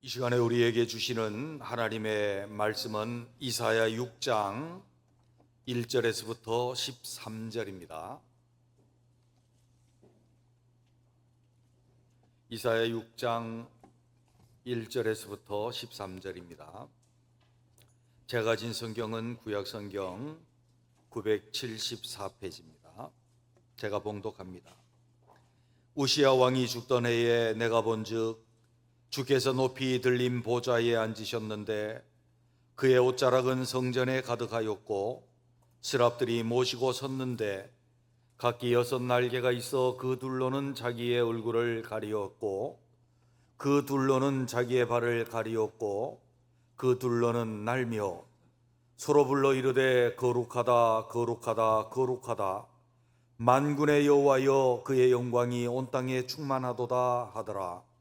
이 시간에 우리에게 주시는 하나님의 말씀은 이사야 6장 1절에서부터 13절입니다. 이사야 6장 1절에서부터 13절입니다. 제가 가진 성경은 구약성경 974페이지입니다. 제가 봉독합니다. 우시야 왕이 죽던 해에 내가 본즉 주께서 높이 들린 보좌에 앉으셨는데 그의 옷자락은 성전에 가득하였고 스랍들이 모시고 섰는데 각기 6날개가 있어 그 둘로는 자기의 얼굴을 가리었고 그 둘로는 자기의 발을 가리었고 그 둘로는 날며 서로 불러 이르되 거룩하다 거룩하다 거룩하다 만군의 여호와여 그의 영광이 온 땅에 충만하도다 하더라.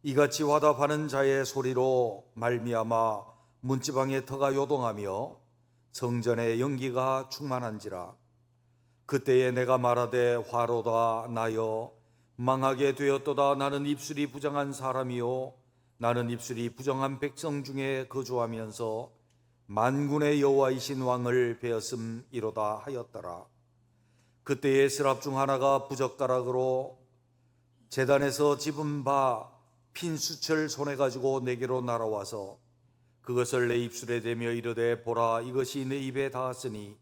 이같이 화답하는 자의 소리로 말미암아 문지방의 터가 요동하며 성전의 연기가 충만한지라. 그때에 내가 말하되 화로다 나여 망하게 되었도다. 나는 입술이 부정한 사람이요 나는 입술이 부정한 백성 중에 거주하면서 만군의 여호와이신 왕을 베었음이로다 하였더라. 그때에 스랍 중 하나가 부젓가락으로 제단에서 집은 바 핀 수철 손에 가지고 내게로 날아와서 그것을 내 입술에 대며 이르되 보라 이것이 내 입에 닿았으니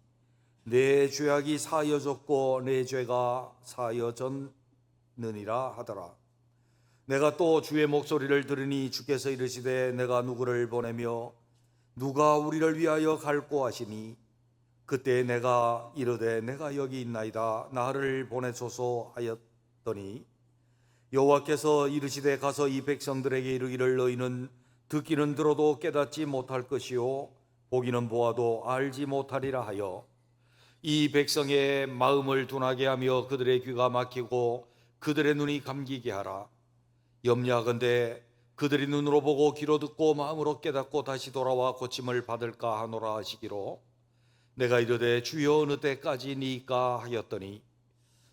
내 죄악이 사하여졌고 내 죄가 사하여졌느니라 하더라. 내가 또 주의 목소리를 들으니 주께서 이르시되 내가 누구를 보내며 누가 우리를 위하여 갈고 하시니 그때 내가 이르되 내가 여기 있나이다 나를 보내소서 하였더니 여호와께서 이르시되 가서 이 백성들에게 이르기를 너희는 듣기는 들어도 깨닫지 못할 것이요 보기는 보아도 알지 못하리라 하여 이 백성의 마음을 둔하게 하며 그들의 귀가 막히고 그들의 눈이 감기게 하라. 염려하건대 그들이 눈으로 보고 귀로 듣고 마음으로 깨닫고 다시 돌아와 고침을 받을까 하노라 하시기로 내가 이르되 주여 어느 때까지니까 하였더니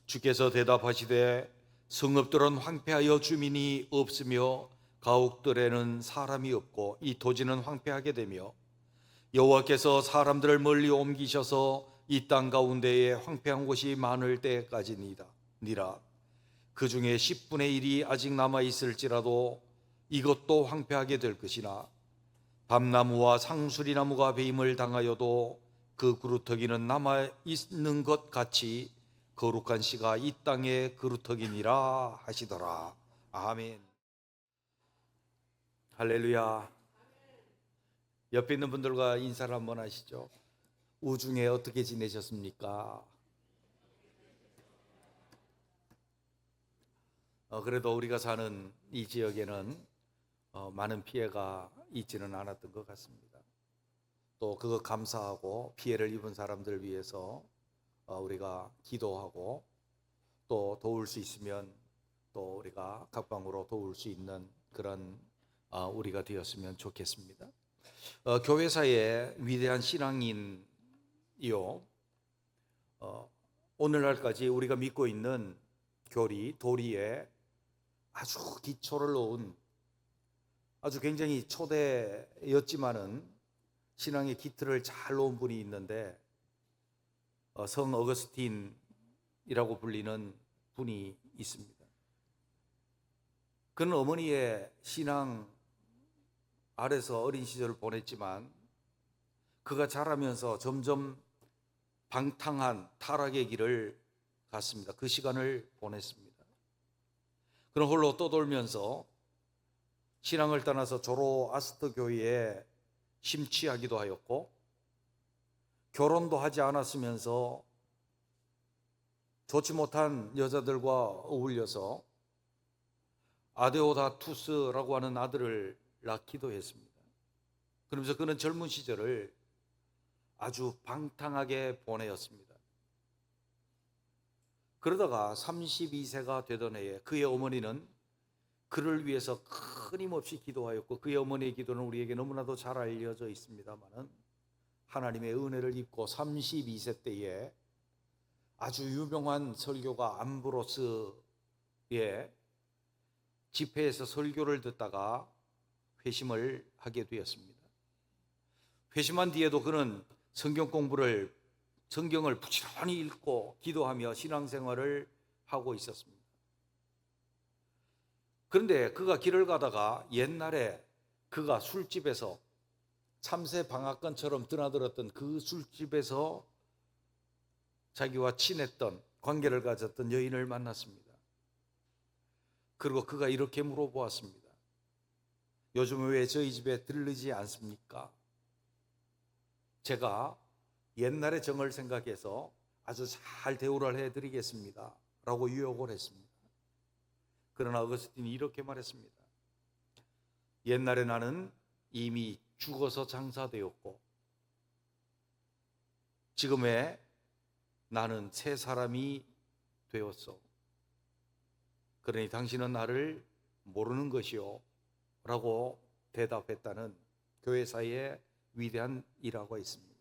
주께서 대답하시되 성읍들은 황폐하여 주민이 없으며 가옥들에는 사람이 없고 이 토지는 황폐하게 되며 여호와께서 사람들을 멀리 옮기셔서 이 땅 가운데에 황폐한 곳이 많을 때까지니라. 그 중에 10분의 1이 아직 남아 있을지라도 이것도 황폐하게 될 것이나 밤나무와 상수리나무가 배임을 당하여도 그 그루터기는 남아 있는 것 같이 거룩한 씨가 이 땅의 그루터기니라 하시더라. 아멘. 할렐루야. 옆에 있는 분들과 인사를 한번 하시죠. 우중에 어떻게 지내셨습니까? 그래도 우리가 사는 이 지역에는 많은 피해가 있지는 않았던 것 같습니다. 또 그거 감사하고 피해를 입은 사람들 위해서 우리가 기도하고 또 도울 수 있으면 또 우리가 각방으로 도울 수 있는 그런 우리가 되었으면 좋겠습니다. 교회사의 위대한 신앙인이요 오늘날까지 우리가 믿고 있는 도리에 아주 기초를 놓은 아주 굉장히 초대였지만은 신앙의 기틀을 잘 놓은 분이 있는데 성 어거스틴이라고 불리는 분이 있습니다. 그는 어머니의 신앙 아래서 어린 시절을 보냈지만 그가 자라면서 점점 방탕한 타락의 길을 갔습니다. 그 시간을 보냈습니다. 그는 홀로 떠돌면서 신앙을 떠나서 조로아스터 교회에 심취하기도 하였고 결혼도 하지 않았으면서 좋지 못한 여자들과 어울려서 아데오다투스라고 하는 아들을 낳기도 했습니다. 그러면서 그는 젊은 시절을 아주 방탕하게 보내었습니다. 그러다가 32세가 되던 해에 그의 어머니는 그를 위해서 끊임없이 기도하였고 그의 어머니의 기도는 우리에게 너무나도 잘 알려져 있습니다만은 하나님의 은혜를 입고 32세 때에 아주 유명한 설교가 암브로스의 집회에서 설교를 듣다가 회심을 하게 되었습니다. 회심한 뒤에도 그는 성경을 부지런히 읽고 기도하며 신앙생활을 하고 있었습니다. 그런데 그가 길을 가다가 옛날에 그가 술집에서 참새 방앗간처럼 드나들었던 그 술집에서 자기와 친했던 관계를 가졌던 여인을 만났습니다. 그리고 그가 이렇게 물어보았습니다. 요즘 왜 저희 집에 들르지 않습니까? 제가 옛날의 정을 생각해서 아주 잘 대우를 해드리겠습니다 라고 유혹을 했습니다. 그러나 어거스틴이 이렇게 말했습니다. 옛날에 나는 이미 죽어서 장사되었고 지금의 나는 새 사람이 되었소. 그러니 당신은 나를 모르는 것이요 라고 대답했다는 교회사의 위대한 일화가 있습니다.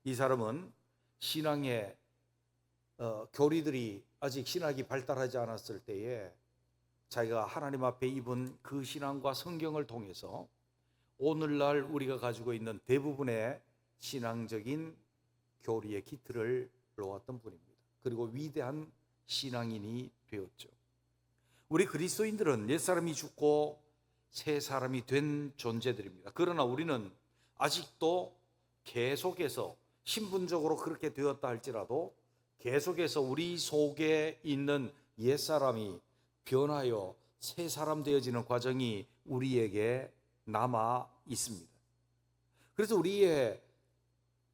이 사람은 신앙의 교리들이 아직 신학이 발달하지 않았을 때에 자기가 하나님 앞에 입은 그 신앙과 성경을 통해서 오늘날 우리가 가지고 있는 대부분의 신앙적인 교리의 기틀을 놓았던 분입니다. 그리고 위대한 신앙인이 되었죠. 우리 그리스도인들은 옛사람이 죽고 새 사람이 된 존재들입니다. 그러나 우리는 아직도 계속해서 신분적으로 그렇게 되었다 할지라도 계속해서 우리 속에 있는 옛사람이 변하여 새 사람 되어지는 과정이 우리에게 남아 있습니다. 그래서 우리의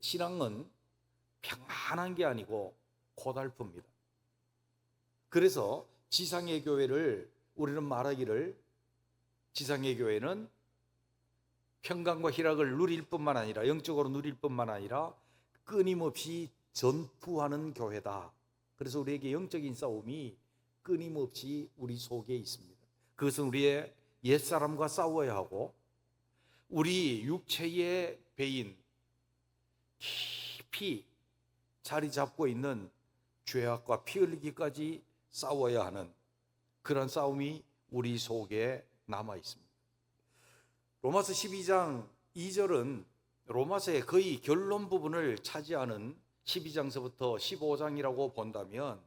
신앙은 평안한 게 아니고 고달픕니다. 그래서 지상의 교회를 우리는 말하기를 지상의 교회는 평강과 희락을 누릴 뿐만 아니라 영적으로 누릴 뿐만 아니라 끊임없이 전투하는 교회다. 그래서 우리에게 영적인 싸움이 끊임없이 우리 속에 있습니다. 그것은 우리의 옛사람과 싸워야 하고 우리 육체의 배인 깊이 자리 잡고 있는 죄악과 피 흘리기까지 싸워야 하는 그런 싸움이 우리 속에 남아 있습니다. 로마서 12장 2절은 로마서의 거의 결론 부분을 차지하는 12장서부터 15장이라고 본다면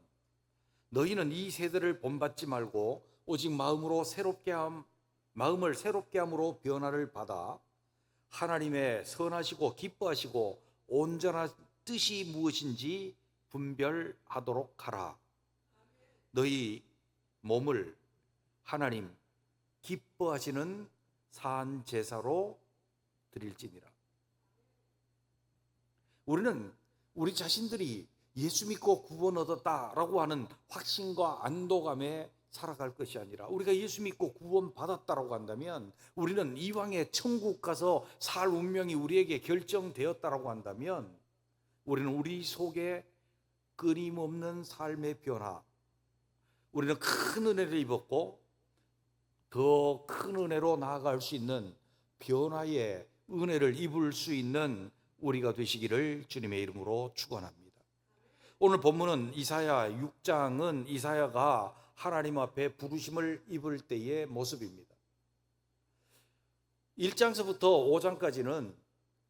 너희는 이 세대를 본받지 말고 오직 마음을 새롭게 함으로 변화를 받아 하나님의 선하시고 기뻐하시고 온전한 뜻이 무엇인지 분별하도록 하라. 너희 몸을 하나님 기뻐하시는 산 제사로 드릴지니라. 우리는 우리 자신들이 예수 믿고 구원 얻었다라고 하는 확신과 안도감에 살아갈 것이 아니라 우리가 예수 믿고 구원 받았다라고 한다면 우리는 이왕에 천국 가서 살 운명이 우리에게 결정되었다라고 한다면 우리는 우리 속에 끊임없는 삶의 변화, 우리는 큰 은혜를 입었고 더 큰 은혜로 나아갈 수 있는 변화의 은혜를 입을 수 있는 우리가 되시기를 주님의 이름으로 축원합니다. 오늘 본문은 이사야 6장은 이사야가 하나님 앞에 부르심을 입을 때의 모습입니다. 1장서부터 5장까지는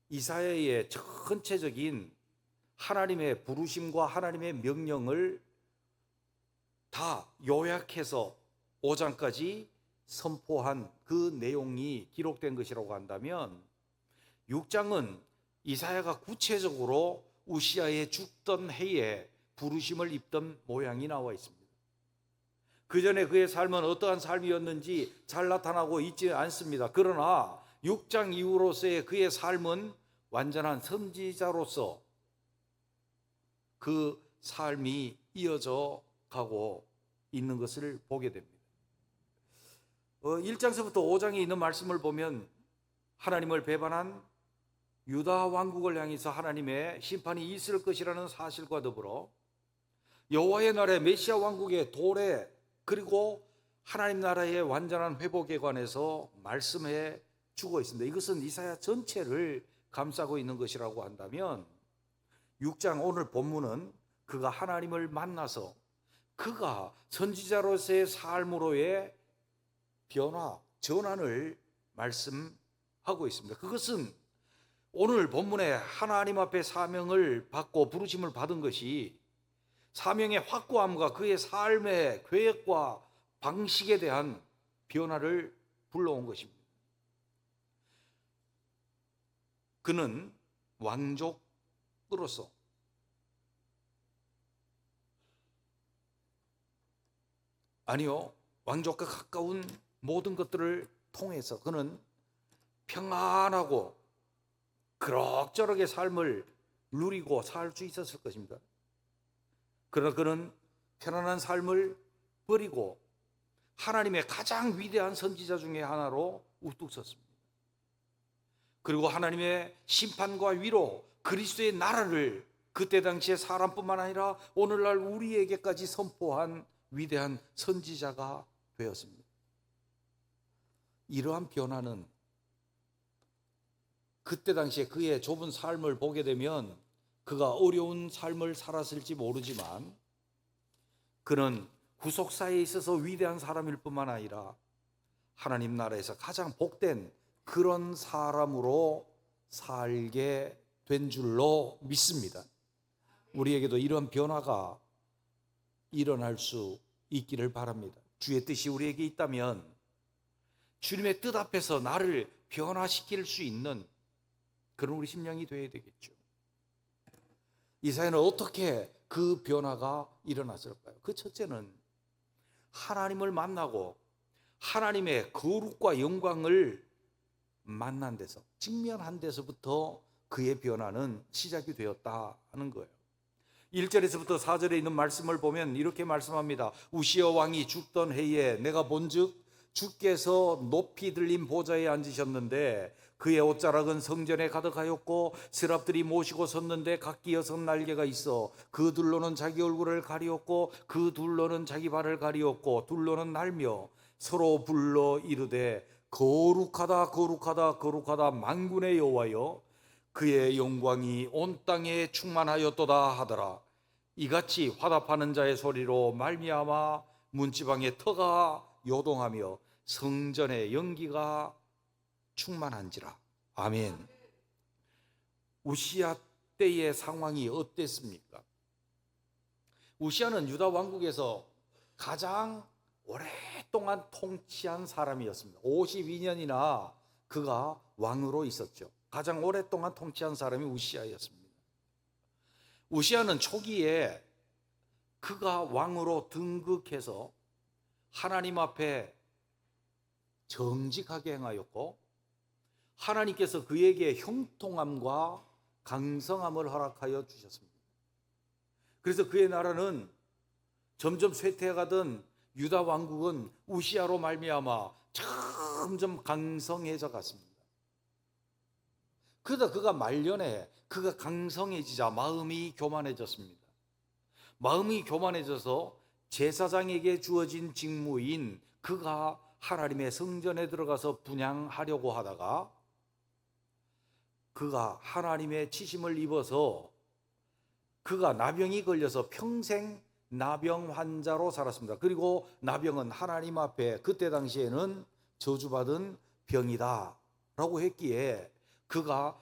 이사야의 전체적인 하나님의 부르심과 하나님의 명령을 다 요약해서 5장까지 선포한 그 내용이 기록된 것이라고 한다면 6장은 이사야가 구체적으로 우시아의 죽던 해에 부르심을 입던 모양이 나와 있습니다. 그 전에 그의 삶은 어떠한 삶이었는지 잘 나타나고 있지 않습니다. 그러나 6장 이후로서의 그의 삶은 완전한 선지자로서 그 삶이 이어져 가고 있는 것을 보게 됩니다. 1장서부터 5장에 있는 말씀을 보면 하나님을 배반한 유다 왕국을 향해서 하나님의 심판이 있을 것이라는 사실과 더불어 여호와의 나라의 메시아 왕국의 도래 그리고 하나님 나라의 완전한 회복에 관해서 말씀해 주고 있습니다. 이것은 이사야 전체를 감싸고 있는 것이라고 한다면 6장 오늘 본문은 그가 하나님을 만나서 그가 선지자로서의 삶으로의 변화, 전환을 말씀하고 있습니다. 그것은 오늘 본문에 하나님 앞에 사명을 받고 부르심을 받은 것이 사명의 확고함과 그의 삶의 계획과 방식에 대한 변화를 불러온 것입니다. 그는 왕족으로서 왕족과 가까운 모든 것들을 통해서 그는 평안하고 그럭저럭의 삶을 누리고 살 수 있었을 것입니다. 그러나 그는 편안한 삶을 버리고 하나님의 가장 위대한 선지자 중에 하나로 우뚝 섰습니다. 그리고 하나님의 심판과 위로 그리스도의 나라를 그때 당시에 사람뿐만 아니라 오늘날 우리에게까지 선포한 위대한 선지자가 되었습니다. 이러한 변화는 그때 당시에 그의 좁은 삶을 보게 되면 그가 어려운 삶을 살았을지 모르지만 그는 구속사에 있어서 위대한 사람일 뿐만 아니라 하나님 나라에서 가장 복된 그런 사람으로 살게 된 줄로 믿습니다. 우리에게도 이런 변화가 일어날 수 있기를 바랍니다. 주의 뜻이 우리에게 있다면 주님의 뜻 앞에서 나를 변화시킬 수 있는 그런 우리 심령이 되어야 되겠죠. 이사야는 어떻게 그 변화가 일어났을까요? 그 첫째는 하나님을 만나고 하나님의 거룩과 영광을 만난 데서, 직면한 데서부터 그의 변화는 시작이 되었다 하는 거예요. 1절에서부터 4절에 있는 말씀을 보면 이렇게 말씀합니다. 우시야 왕이 죽던 해에 내가 본즉 주께서 높이 들린 보좌에 앉으셨는데 그의 옷자락은 성전에 가득하였고 세랍들이 모시고 섰는데 각기 6날개가 있어 그 둘로는 자기 얼굴을 가리었고 그 둘로는 자기 발을 가리었고 둘로는 날며 서로 불러 이르되 거룩하다 거룩하다 거룩하다 만군의 여호와여 그의 영광이 온 땅에 충만하였도다 하더라. 이같이 화답하는 자의 소리로 말미암아 문지방의 터가 요동하며 성전의 연기가 충만한지라. 아멘. 우시야 때의 상황이 어땠습니까? 우시야는 유다 왕국에서 가장 오랫동안 통치한 사람이었습니다. 52년이나 그가 왕으로 있었죠. 가장 오랫동안 통치한 사람이 우시야였습니다. 우시야는 초기에 그가 왕으로 등극해서 하나님 앞에 정직하게 행하였고 하나님께서 그에게 형통함과 강성함을 허락하여 주셨습니다. 그래서 그의 나라는 점점 쇠퇴해가던 유다 왕국은 우시야로 말미암아 점점 강성해져 갔습니다. 그러다 그가 말년에 그가 강성해지자 마음이 교만해졌습니다. 마음이 교만해져서 제사장에게 주어진 직무인 그가 하나님의 성전에 들어가서 분향하려고 하다가 그가 하나님의 치심을 입어서 그가 나병이 걸려서 평생 나병 환자로 살았습니다. 그리고 나병은 하나님 앞에 그때 당시에는 저주받은 병이다 라고 했기에 그가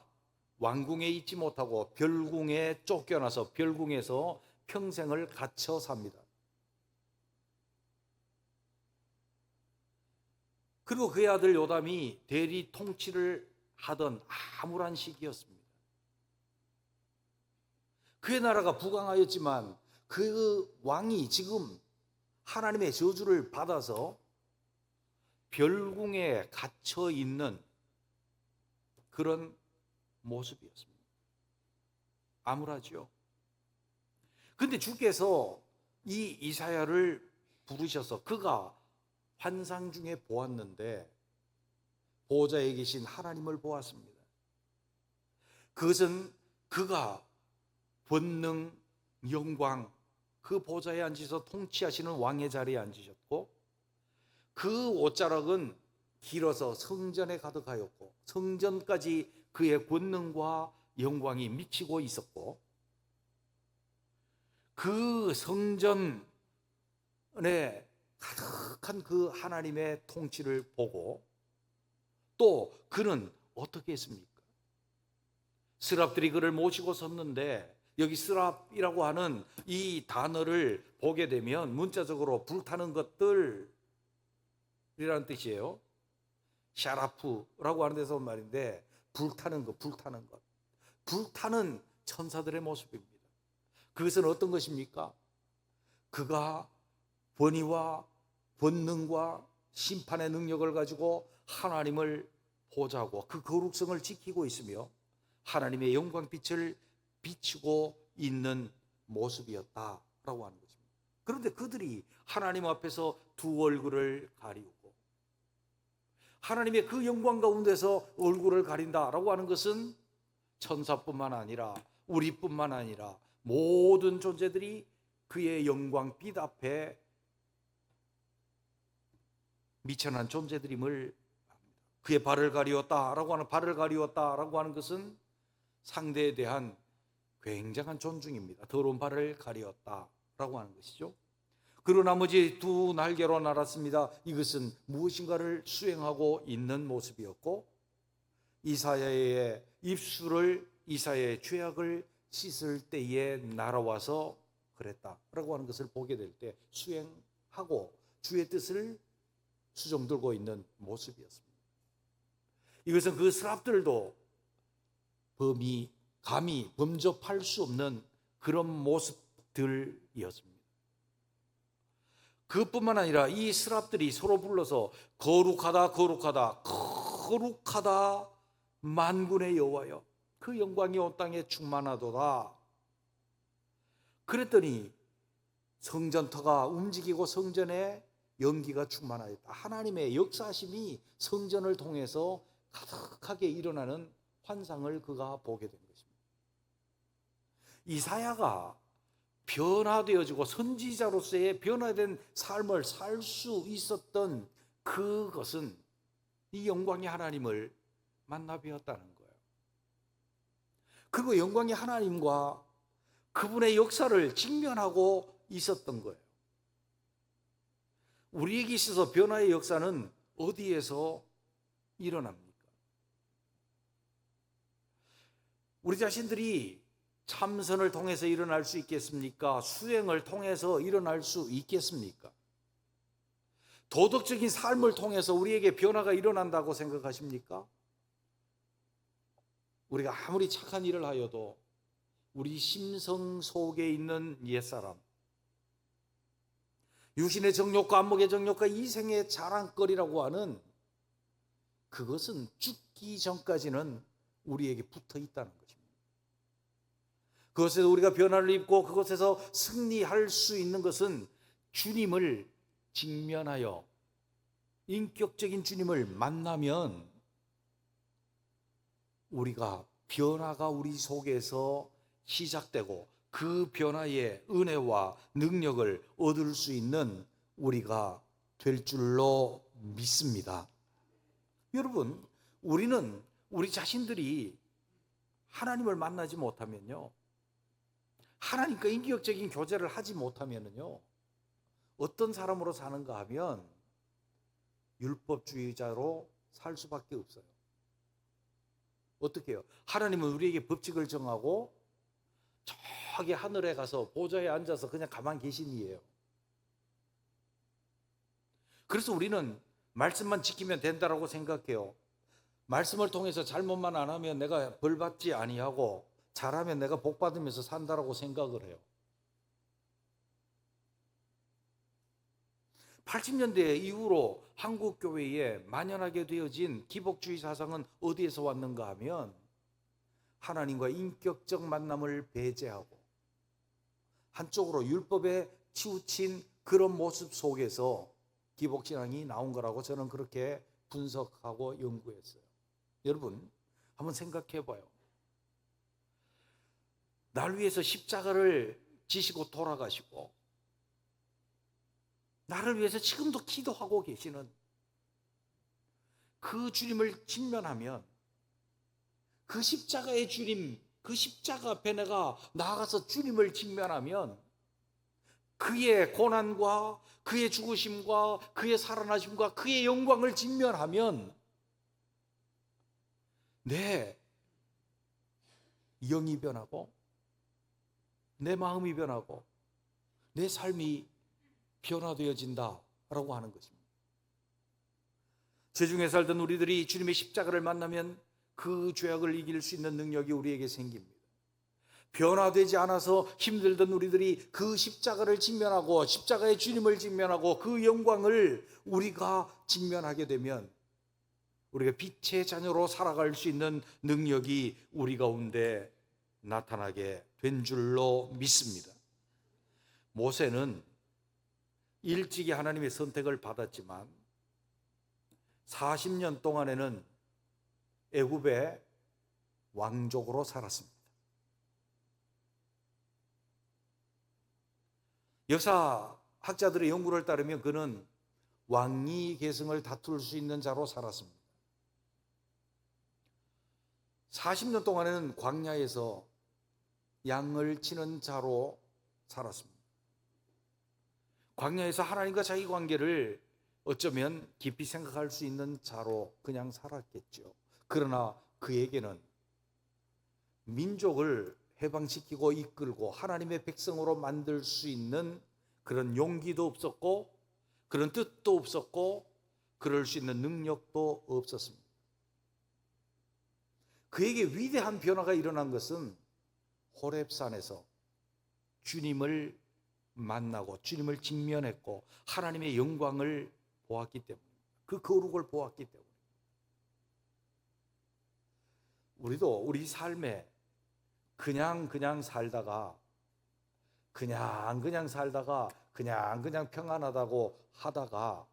왕궁에 있지 못하고 별궁에 쫓겨나서 별궁에서 평생을 갇혀 삽니다. 그리고 그의 아들 요담이 대리 통치를 하던 암울한 시기였습니다. 그의 나라가 부강하였지만 그 왕이 지금 하나님의 저주를 받아서 별궁에 갇혀 있는 그런 모습이었습니다. 암울하죠. 그런데 주께서 이 이사야를 부르셔서 그가 환상 중에 보았는데 보좌에 계신 하나님을 보았습니다. 그것은 그가 권능, 영광, 그 보좌에 앉으셔서 통치하시는 왕의 자리에 앉으셨고 그 옷자락은 길어서 성전에 가득하였고 성전까지 그의 권능과 영광이 미치고 있었고 그 성전에 가득한 그 하나님의 통치를 보고 또 그는 어떻게 했습니까? 스랍들이 그를 모시고 섰는데, 여기 스랍이라고 하는 이 단어를 보게 되면 문자적으로 불타는 것들이라는 뜻이에요. 샤라프라고 하는 데서 온 말인데, 불타는 것, 불타는 것, 불타는 천사들의 모습입니다. 그것은 어떤 것입니까? 그가 권위와 권능과 심판의 능력을 가지고 하나님을 보좌하고 그 거룩성을 지키고 있으며 하나님의 영광빛을 비추고 있는 모습이었다라고 하는 것입니다. 그런데 그들이 하나님 앞에서 두 얼굴을 가리우고, 하나님의 그 영광 가운데서 얼굴을 가린다라고 하는 것은 천사뿐만 아니라 우리뿐만 아니라 모든 존재들이 그의 영광빛 앞에 미천한 존재들임을 압니다. 그의 발을 가리웠다라고 하는, 발을 가리웠다라고 하는 것은 상대에 대한 굉장한 존중입니다. 더러운 발을 가리웠다라고 하는 것이죠. 그리고 나머지 두 날개로 날았습니다. 이것은 무엇인가를 수행하고 있는 모습이었고, 이사야의 입술을, 이사야의 죄악을 씻을 때에 날아와서 그랬다라고 하는 것을 보게 될 때 수행하고 주의 뜻을 수종 들고 있는 모습이었습니다. 이것은 그 스랍들도 감히 범접할 수 없는 그런 모습들이었습니다. 그것뿐만 아니라 이 스랍들이 서로 불러서 거룩하다, 거룩하다, 거룩하다 만군의 여호와여, 그 영광이 온 땅에 충만하도다. 그랬더니 성전터가 움직이고 성전에 연기가 충만하였다. 하나님의 역사심이 성전을 통해서 가득하게 일어나는 환상을 그가 보게 된 것입니다. 이사야가 변화되어지고 선지자로서의 변화된 삶을 살 수 있었던 그것은 이 영광의 하나님을 만나 뵈었다는 거예요. 그리고 영광의 하나님과 그분의 역사를 직면하고 있었던 거예요. 우리에게 있어서 변화의 역사는 어디에서 일어납니까? 우리 자신들이 참선을 통해서 일어날 수 있겠습니까? 수행을 통해서 일어날 수 있겠습니까? 도덕적인 삶을 통해서 우리에게 변화가 일어난다고 생각하십니까? 우리가 아무리 착한 일을 하여도 우리 심성 속에 있는 옛사람, 육신의 정욕과 안목의 정욕과 이생의 자랑거리라고 하는 그것은 죽기 전까지는 우리에게 붙어 있다는 것입니다. 그것에서 우리가 변화를 입고 그것에서 승리할 수 있는 것은 주님을 직면하여 인격적인 주님을 만나면 우리가 변화가 우리 속에서 시작되고 그 변화의 은혜와 능력을 얻을 수 있는 우리가 될 줄로 믿습니다. 여러분, 우리는 우리 자신들이 하나님을 만나지 못하면요, 하나님과 인격적인 교제를 하지 못하면요, 어떤 사람으로 사는가 하면 율법주의자로 살 수밖에 없어요. 어떻게 해요? 하나님은 우리에게 법칙을 정하고 저기 하늘에 가서 보좌에 앉아서 그냥 가만 계신 이에요. 그래서 우리는 말씀만 지키면 된다라고 생각해요. 말씀을 통해서 잘못만 안 하면 내가 벌 받지 아니하고 잘하면 내가 복 받으면서 산다라고 생각을 해요. 80년대 이후로 한국 교회에 만연하게 되어진 기복주의 사상은 어디에서 왔는가 하면 하나님과 인격적 만남을 배제하고 한쪽으로 율법에 치우친 그런 모습 속에서 기복신앙이 나온 거라고 저는 그렇게 분석하고 연구했어요. 여러분, 한번 생각해 봐요. 날 위해서 십자가를 지시고 돌아가시고 나를 위해서 지금도 기도하고 계시는 그 주님을 직면하면, 그 십자가의 주님, 그 십자가 앞에 내가 나아가서 주님을 직면하면 그의 고난과 그의 죽으심과 그의 살아나심과 그의 영광을 직면하면 내 영이 변하고 내 마음이 변하고 내 삶이 변화되어진다라고 하는 것입니다. 죄중에 살던 우리들이 주님의 십자가를 만나면 그 죄악을 이길 수 있는 능력이 우리에게 생깁니다. 변화되지 않아서 힘들던 우리들이 그 십자가를 직면하고 십자가의 주님을 직면하고 그 영광을 우리가 직면하게 되면 우리가 빛의 자녀로 살아갈 수 있는 능력이 우리 가운데 나타나게 된 줄로 믿습니다. 모세는 일찍이 하나님의 선택을 받았지만 40년 동안에는 애굽의 왕족으로 살았습니다. 역사학자들의 연구를 따르면 그는 왕위 계승을 다툴 수 있는 자로 살았습니다. 40년 동안에는 광야에서 양을 치는 자로 살았습니다. 광야에서 하나님과 자기 관계를 어쩌면 깊이 생각할 수 있는 자로 그냥 살았겠죠. 그러나 그에게는 민족을 해방시키고 이끌고 하나님의 백성으로 만들 수 있는 그런 용기도 없었고 그런 뜻도 없었고 그럴 수 있는 능력도 없었습니다. 그에게 위대한 변화가 일어난 것은 호렙산에서 주님을 만나고 주님을 직면했고 하나님의 영광을 보았기 때문입니다. 그 거룩을 보았기 때문입니다. 우리도 우리 삶에 그냥 살다가 그냥 평안하다고 하다가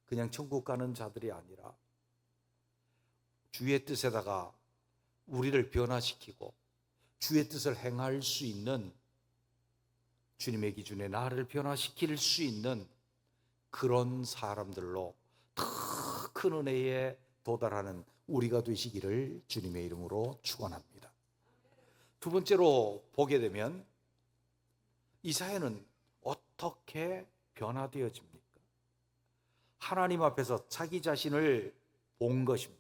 그냥 천국 가는 자들이 아니라 주의 뜻에다가 우리를 변화시키고 주의 뜻을 행할 수 있는 주님의 기준에 나를 변화시킬 수 있는 그런 사람들로 더 큰 은혜에 도달하는 우리가 되시기를 주님의 이름으로 축원합니다. 두 번째로 보게 되면 이사야는 어떻게 변화되어집니까? 하나님 앞에서 자기 자신을 본 것입니다.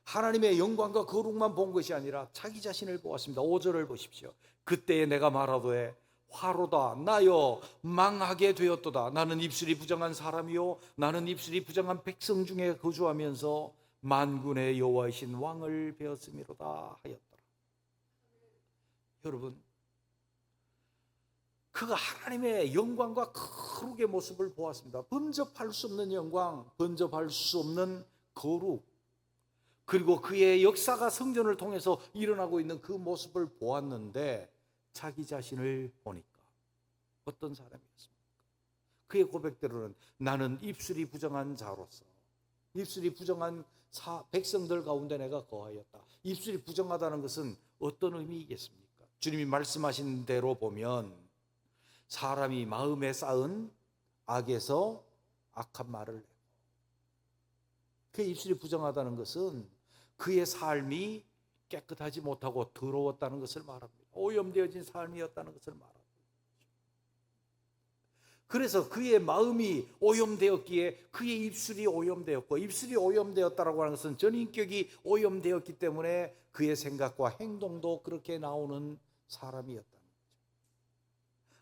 하나님의 영광과 거룩만 본 것이 아니라 자기 자신을 보았습니다. 5절을 보십시오. 그때에 내가 말하도에 화로다 나여 망하게 되었도다. 나는 입술이 부정한 사람이요 나는 입술이 부정한 백성 중에 거주하면서 만군의 여호와이신 왕을 배웠음이로다 하였더라. 여러분, 그가 하나님의 영광과 거룩의 모습을 보았습니다. 범접할 수 없는 영광, 범접할 수 없는 거룩, 그리고 그의 역사가 성전을 통해서 일어나고 있는 그 모습을 보았는데 자기 자신을 보니까 어떤 사람이었습니까? 그의 고백대로는 나는 입술이 부정한 자로서 입술이 부정한 백성들 가운데 내가 거하였다. 입술이 부정하다는 것은 어떤 의미이겠습니까? 주님이 말씀하신 대로 보면 사람이 마음에 쌓은 악에서 악한 말을 내고, 그의 입술이 부정하다는 것은 그의 삶이 깨끗하지 못하고 더러웠다는 것을 말합니다. 오염되어진 삶이었다는 것을 말합니다. 그래서 그의 마음이 오염되었기에 그의 입술이 오염되었고, 입술이 오염되었다고 하는 것은 전인격이 오염되었기 때문에 그의 생각과 행동도 그렇게 나오는 사람이었다는 거죠.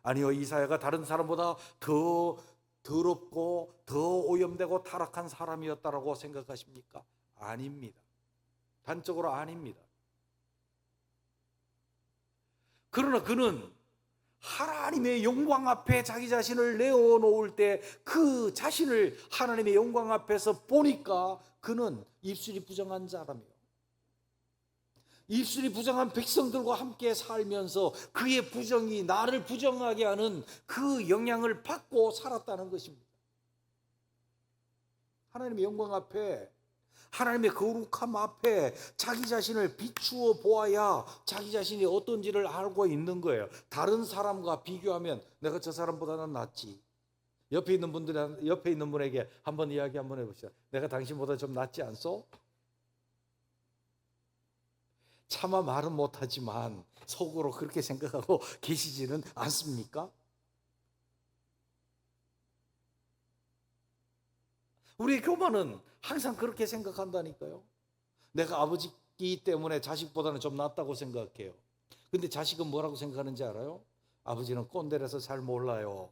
아니요, 이사야가 다른 사람보다 더 더럽고 더 오염되고 타락한 사람이었다고 생각하십니까? 아닙니다. 단적으로 아닙니다. 그러나 그는 하나님의 영광 앞에 자기 자신을 내어놓을 때 그 자신을 하나님의 영광 앞에서 보니까 그는 입술이 부정한 사람이에요. 입술이 부정한 백성들과 함께 살면서 그의 부정이 나를 부정하게 하는 그 영향을 받고 살았다는 것입니다. 하나님의 영광 앞에, 하나님의 거룩함 앞에 자기 자신을 비추어 보아야 자기 자신이 어떤지를 알고 있는 거예요. 다른 사람과 비교하면 내가 저 사람보다는 낫지. 옆에 있는 분에게 한번 이야기 한번 해보시죠. 내가 당신보다 좀 낫지 않소? 차마 말은 못하지만 속으로 그렇게 생각하고 계시지는 않습니까? 우리의 교만은 항상 그렇게 생각한다니까요. 내가 아버지이기 때문에 자식보다는 좀 낫다고 생각해요. 근데 자식은 뭐라고 생각하는지 알아요? 아버지는 꼰대라서 잘 몰라요.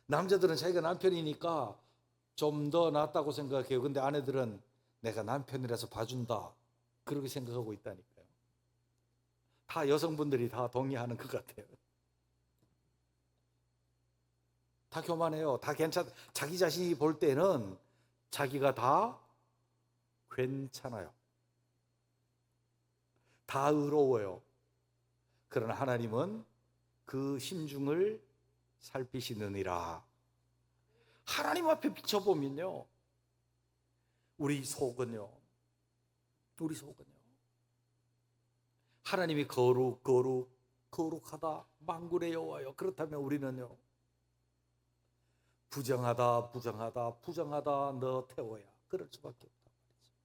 남자들은 자기가 남편이니까 좀 더 낫다고 생각해요. 근데 아내들은 내가 남편이라서 봐준다, 그렇게 생각하고 있다니까요. 다 여성분들이 다 동의하는 것 같아요. 다 교만해요. 다 자기 자신이 볼 때는 자기가 다 괜찮아요. 다 의로워요. 그러나 하나님은 그 심중을 살피시느니라. 하나님 앞에 비춰보면요, 우리 속은요, 하나님이 거룩하다, 만군의 여호와여, 그렇다면 우리는요, 부정하다 너 태워야, 그럴 수밖에 없다 말이죠.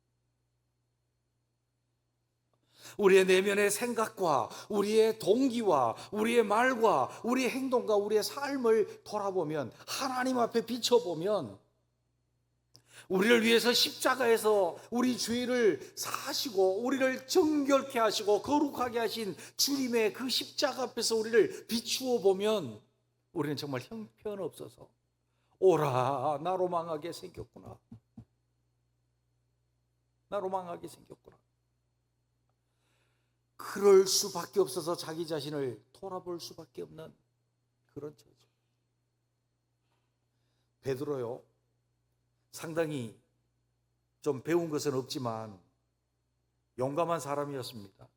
우리의 내면의 생각과 우리의 동기와 우리의 말과 우리의 행동과 우리의 삶을 돌아보면, 하나님 앞에 비춰보면, 우리를 위해서 십자가에서 우리 죄를 사시고 우리를 정결케 하시고 거룩하게 하신 주님의 그 십자가 앞에서 우리를 비추어 보면, 우리는 정말 형편없어서 오라, 나로 망하게 생겼구나, 그럴 수밖에 없어서 자기 자신을 돌아볼 수밖에 없는 그런 처지. 베드로요, 상당히 좀 배운 것은 없지만 용감한 사람이었습니다.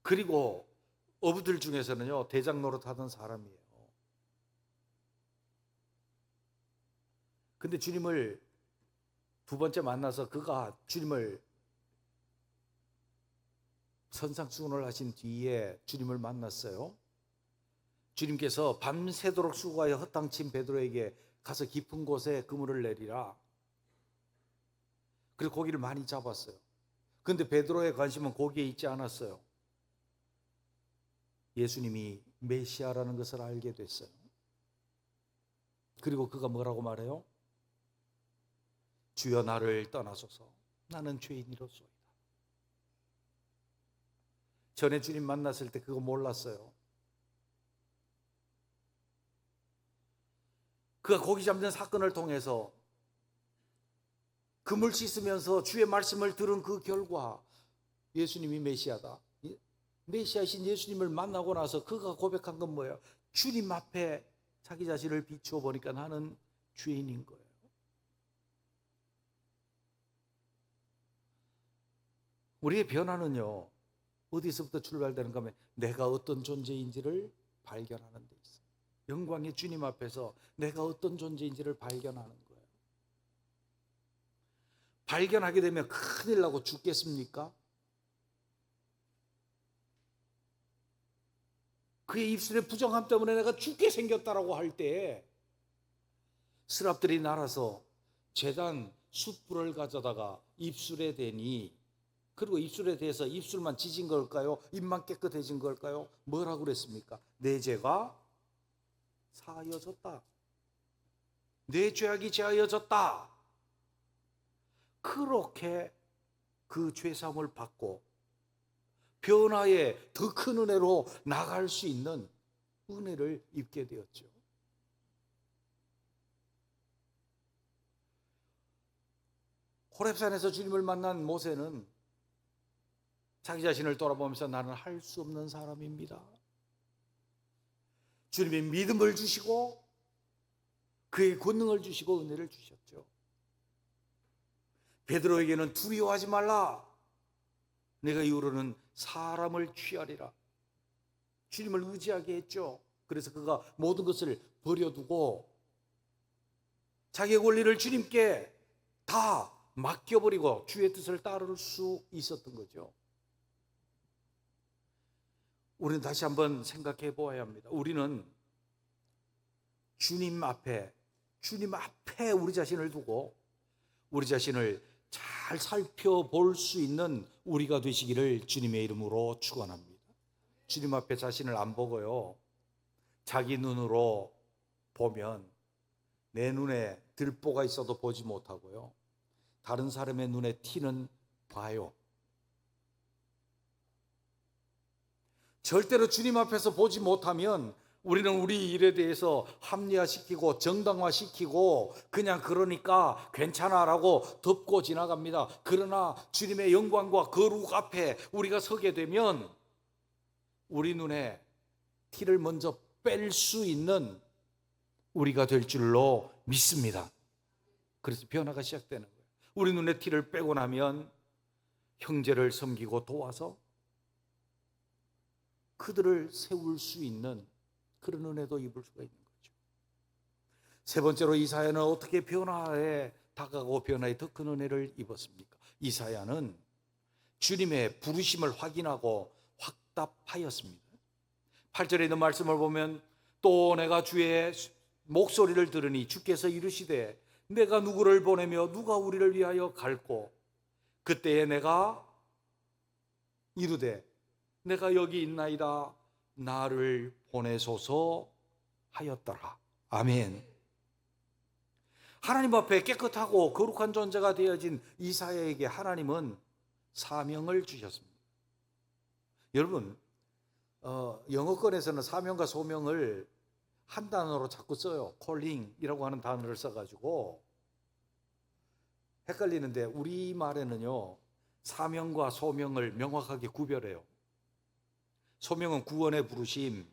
그리고 어부들 중에서는요, 대장 노릇하던 사람이에요. 근데 주님을 두 번째 만나서 그가 주님을 선상수훈을 하신 뒤에 주님을 만났어요. 주님께서 밤새도록 수고하여 허탕친 베드로에게 가서 깊은 곳에 그물을 내리라, 그리고 고기를 많이 잡았어요. 그런데 베드로의 관심은 고기에 있지 않았어요. 예수님이 메시아라는 것을 알게 됐어요. 그리고 그가 뭐라고 말해요? 주여, 나를 떠나소서, 나는 죄인이로소이다. 전에 주님 만났을 때 그거 몰랐어요. 그가 고기 잡는 사건을 통해서 그물 씻으면서 주의 말씀을 들은 그 결과, 예수님이 메시아다, 메시아이신 예수님을 만나고 나서 그가 고백한 건 뭐예요? 주님 앞에 자기 자신을 비추어 보니까 나는 죄인인 거예요. 우리의 변화는요, 어디서부터 출발되는가 하면 내가 어떤 존재인지를 발견하는 데 있어요. 영광의 주님 앞에서 내가 어떤 존재인지를 발견하는 거예요. 발견하게 되면 큰일 나고 죽겠습니까? 그의 입술의 부정함 때문에 내가 죽게 생겼다라고 할 때, 스랍들이 날아서 제단 숯불을 가져다가 입술에 대니, 그리고 입술에 대해서 입술만 지진 걸까요? 입만 깨끗해진 걸까요? 뭐라고 그랬습니까? 내 죄가 사하여졌다, 내 죄악이 제하여졌다. 그렇게 그 죄사함을 받고 변화의 더 큰 은혜로 나갈 수 있는 은혜를 입게 되었죠. 호렙산에서 주님을 만난 모세는 자기 자신을 돌아보면서 나는 할 수 없는 사람입니다. 주님이 믿음을 주시고 그의 권능을 주시고 은혜를 주셨죠. 베드로에게는 두려워하지 말라, 내가 이후로는 사람을 취하리라. 주님을 의지하게 했죠. 그래서 그가 모든 것을 버려두고 자기의 권리를 주님께 다 맡겨버리고 주의 뜻을 따를 수 있었던 거죠. 우리는 다시 한번 생각해 보아야 합니다. 우리는 주님 앞에 우리 자신을 두고 우리 자신을 잘 살펴볼 수 있는 우리가 되시기를 주님의 이름으로 축원합니다. 주님 앞에 자신을 안 보고요, 자기 눈으로 보면 내 눈에 들보가 있어도 보지 못하고요, 다른 사람의 눈에 티는 봐요. 절대로 주님 앞에서 보지 못하면 우리는 우리 일에 대해서 합리화시키고 정당화시키고 그냥 그러니까 괜찮아라고 덮고 지나갑니다. 그러나 주님의 영광과 거룩 앞에 우리가 서게 되면 우리 눈에 티를 먼저 뺄 수 있는 우리가 될 줄로 믿습니다. 그래서 변화가 시작되는 거예요. 우리 눈에 티를 빼고 나면 형제를 섬기고 도와서 그들을 세울 수 있는 그런 은혜도 입을 수가 있는 거죠. 세 번째로 이사야는 어떻게 변화에 다가가고 변화에 더 큰 은혜를 입었습니까? 이사야는 주님의 부르심을 확인하고 확답하였습니다. 8절에 있는 말씀을 보면 또 내가 주의 목소리를 들으니 주께서 이르시되 내가 누구를 보내며 누가 우리를 위하여 갈꼬 그때에 내가 이르되 내가 여기 있나이다 나를 보내소서 하였더라. 아멘. 하나님 앞에 깨끗하고 거룩한 존재가 되어진 이사야에게 하나님은 사명을 주셨습니다. 여러분, 영어권에서는 사명과 소명을 한 단어로 자꾸 써요. 콜링이라고 하는 단어를 써가지고 헷갈리는데 우리말에는요 사명과 소명을 명확하게 구별해요. 소명은 구원의 부르심,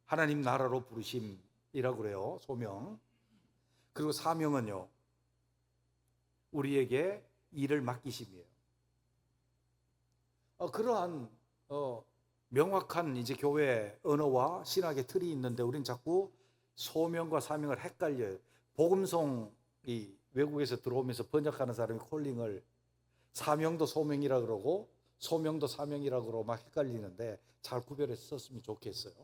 하나님 나라로 부르심이라고 그래요. 소명. 그리고 사명은요 우리에게 일을 맡기심이에요. 그러한 명확한 이제 교회 언어와 신학의 틀이 있는데 우리는 자꾸 소명과 사명을 헷갈려요. 복음송이 외국에서 들어오면서 번역하는 사람이 콜링을 사명도 소명이라 그러고 소명도 사명이라 그러고 막 헷갈리는데 잘 구별해서 썼으면 좋겠어요.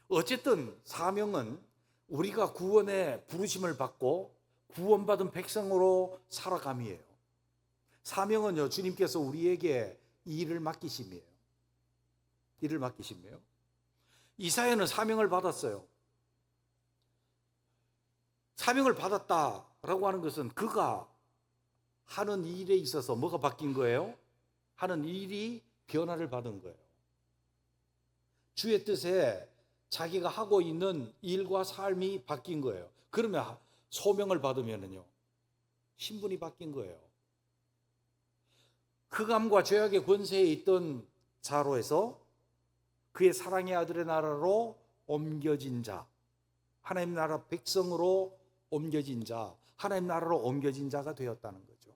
어쨌든 사명은 우리가 구원의 부르심을 받고 구원받은 백성으로 살아감이에요. 사명은요 주님께서 우리에게 일을 맡기심이에요. 일을 맡기심이에요. 이사야는 사명을 받았어요. 사명을 받았다라고 하는 것은 그가 하는 일에 있어서 뭐가 바뀐 거예요? 하는 일이 변화를 받은 거예요. 주의 뜻에 자기가 하고 있는 일과 삶이 바뀐 거예요. 그러면 소명을 받으면은요 신분이 바뀐 거예요. 흑암과 죄악의 권세에 있던 자로에서 그의 사랑의 아들의 나라로 옮겨진 자, 하나님 나라 백성으로 옮겨진 자, 하나님 나라로 옮겨진 자가 되었다는 거죠.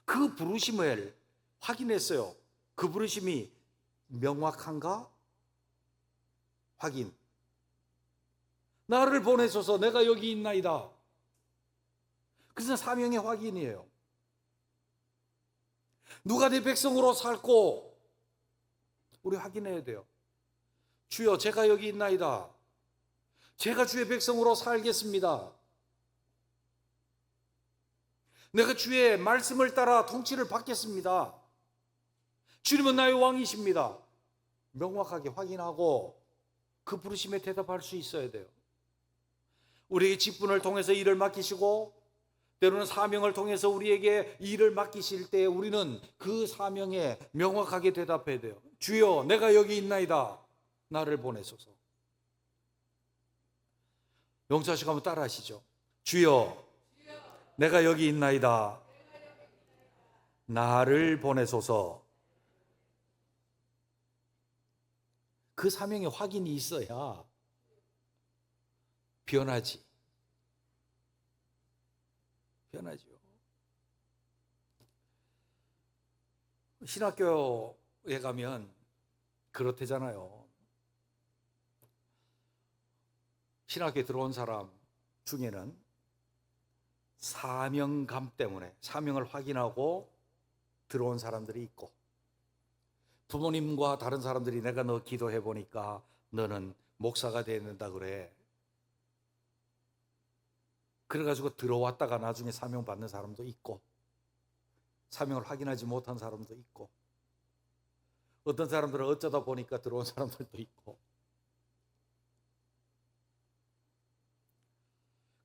그 부르심을 확인했어요. 그 부르심이 명확한가? 확인. 나를 보내소서 내가 여기 있나이다. 그것은 사명의 확인이에요. 누가 내 백성으로 살고 우리 확인해야 돼요. 주여 제가 여기 있나이다. 제가 주의 백성으로 살겠습니다. 내가 주의 말씀을 따라 통치를 받겠습니다. 주님은 나의 왕이십니다. 명확하게 확인하고 그 부르심에 대답할 수 있어야 돼요. 우리에게 직분을 통해서 일을 맡기시고 때로는 사명을 통해서 우리에게 일을 맡기실 때 우리는 그 사명에 명확하게 대답해야 돼요. 주여 내가 여기 있나이다. 나를 보내소서. 용서하시고 한번 따라 하시죠. 주여 내가 여기 있나이다. 나를 보내소서. 그 사명의 확인이 있어야 변하지. 변하죠. 신학교에 가면 그렇대잖아요. 신학교에 들어온 사람 중에는 사명감 때문에 사명을 확인하고 들어온 사람들이 있고 부모님과 다른 사람들이 내가 너 기도해 보니까 너는 목사가 돼야 된다 그래. 그래가지고 들어왔다가 나중에 사명 받는 사람도 있고 사명을 확인하지 못한 사람도 있고 어떤 사람들은 어쩌다 보니까 들어온 사람들도 있고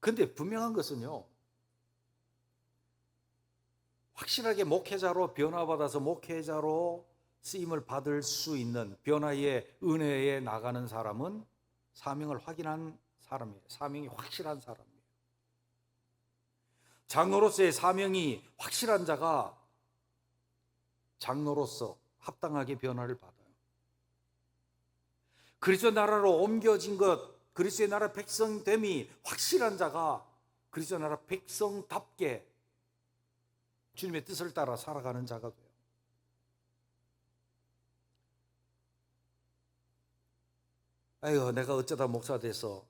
근데 분명한 것은요, 확실하게 목회자로 변화받아서 목회자로 쓰임을 받을 수 있는 변화의 은혜에 나가는 사람은 사명을 확인한 사람이에요. 사명이 확실한 사람이에요. 장로로서의 사명이 확실한 자가 장로로서 합당하게 변화를 받아요. 그리스도 나라로 옮겨진 것, 그리스도의 나라 백성됨이 확실한 자가 그리스도 나라 백성답게 주님의 뜻을 따라 살아가는 자가 돼요. 아유, 내가 어쩌다 목사 돼서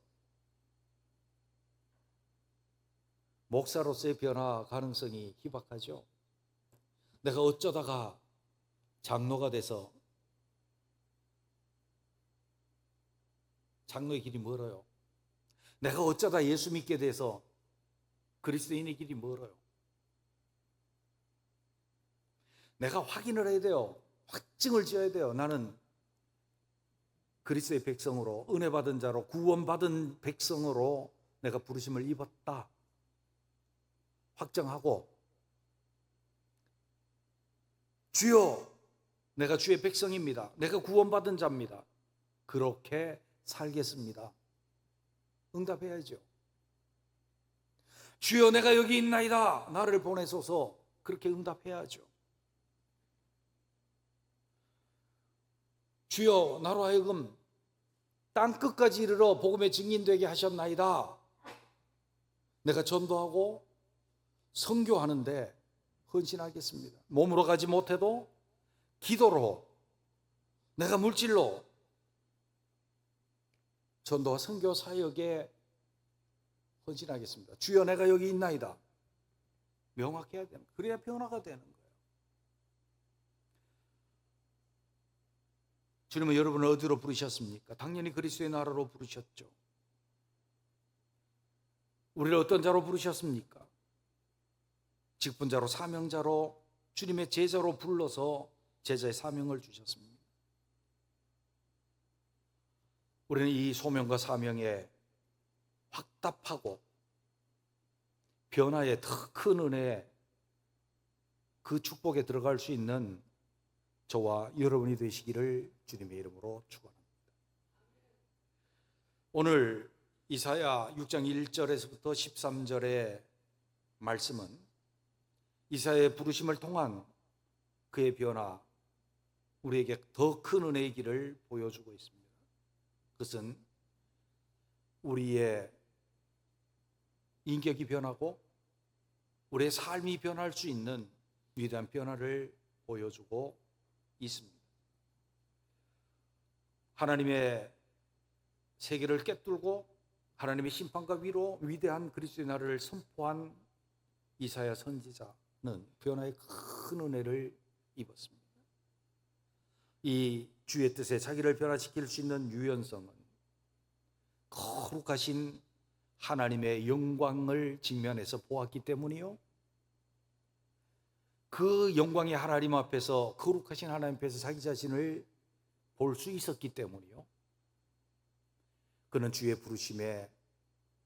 목사로서의 변화 가능성이 희박하죠. 내가 어쩌다가 장로가 돼서 장로의 길이 멀어요. 내가 어쩌다 예수 믿게 돼서 그리스도인의 길이 멀어요. 내가 확인을 해야 돼요. 확증을 지어야 돼요. 나는 그리스도의 백성으로, 은혜 받은 자로, 구원받은 백성으로 내가 부르심을 입었다 확정하고, 주여 내가 주의 백성입니다, 내가 구원받은 자입니다, 그렇게 살겠습니다, 응답해야죠. 주여 내가 여기 있나이다, 나를 보내소서, 그렇게 응답해야죠. 주여 나로 하여금 땅끝까지 이르러 복음의 증인되게 하셨나이다, 내가 전도하고 선교하는데 헌신하겠습니다. 몸으로 가지 못해도 기도로, 내가 물질로 전도와 선교 사역에 헌신하겠습니다. 주여 내가 여기 있나이다, 명확해야 되는, 그래야 변화가 되는 거예요. 주님은 여러분을 어디로 부르셨습니까? 당연히 그리스도의 나라로 부르셨죠. 우리를 어떤 자로 부르셨습니까? 직분자로, 사명자로, 주님의 제자로 불러서 제자의 사명을 주셨습니다. 우리는 이 소명과 사명에 확답하고 변화의 더 큰 은혜, 그 축복에 들어갈 수 있는 저와 여러분이 되시기를 주님의 이름으로 축원합니다. 오늘 이사야 6장 1절에서부터 13절의 말씀은 이사야의 부르심을 통한 그의 변화, 우리에게 더 큰 은혜의 길을 보여주고 있습니다. 그것은 우리의 인격이 변하고 우리의 삶이 변할 수 있는 위대한 변화를 보여주고 있습니다. 하나님의 세계를 꿰뚫고 하나님의 심판과 위로 위대한 그리스도의 나라를 선포한 이사야 선지자는 변화의 큰 은혜를 입었습니다. 이 주의 뜻에 자기를 변화시킬 수 있는 유연성은 거룩하신 하나님의 영광을 직면해서 보았기 때문이요, 그 영광의 하나님 앞에서, 거룩하신 하나님 앞에서 자기 자신을 볼 수 있었기 때문이요, 그는 주의 부르심에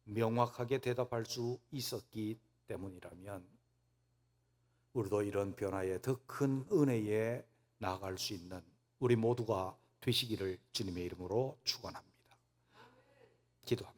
명확하게 대답할 수 있었기 때문이라면 우리도 이런 변화의 더 큰 은혜에 나아갈 수 있는 우리 모두가 되시기를 주님의 이름으로 축원합니다. 기도합니다.